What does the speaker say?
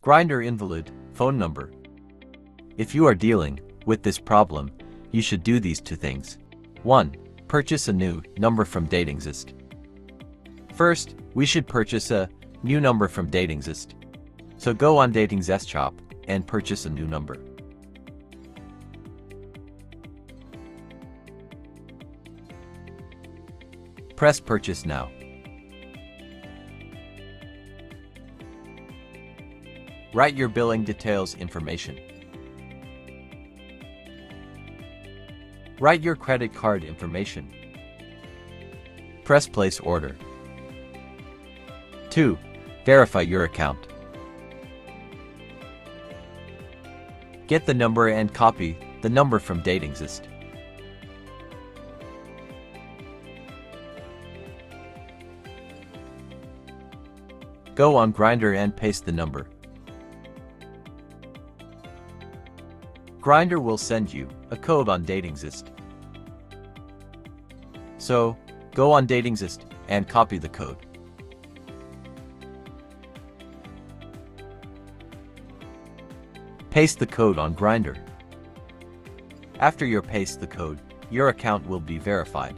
Grindr Invalid Phone Number. If you are dealing with this problem, you should do these two things. 1. Purchase a new number from DatingZest. First, we should purchase a new number from DatingZest. So go on DatingZest shop and purchase a new number. Press purchase now. Write your billing details information. Write your credit card information. Press place order. 2. Verify your account. Get the number and copy the number from DatingZest. Go on Grindr and paste the number. Grindr will send you a code on DatingZest. So, go on DatingZest and copy the code. Paste the code on Grindr. After you paste the code, your account will be verified.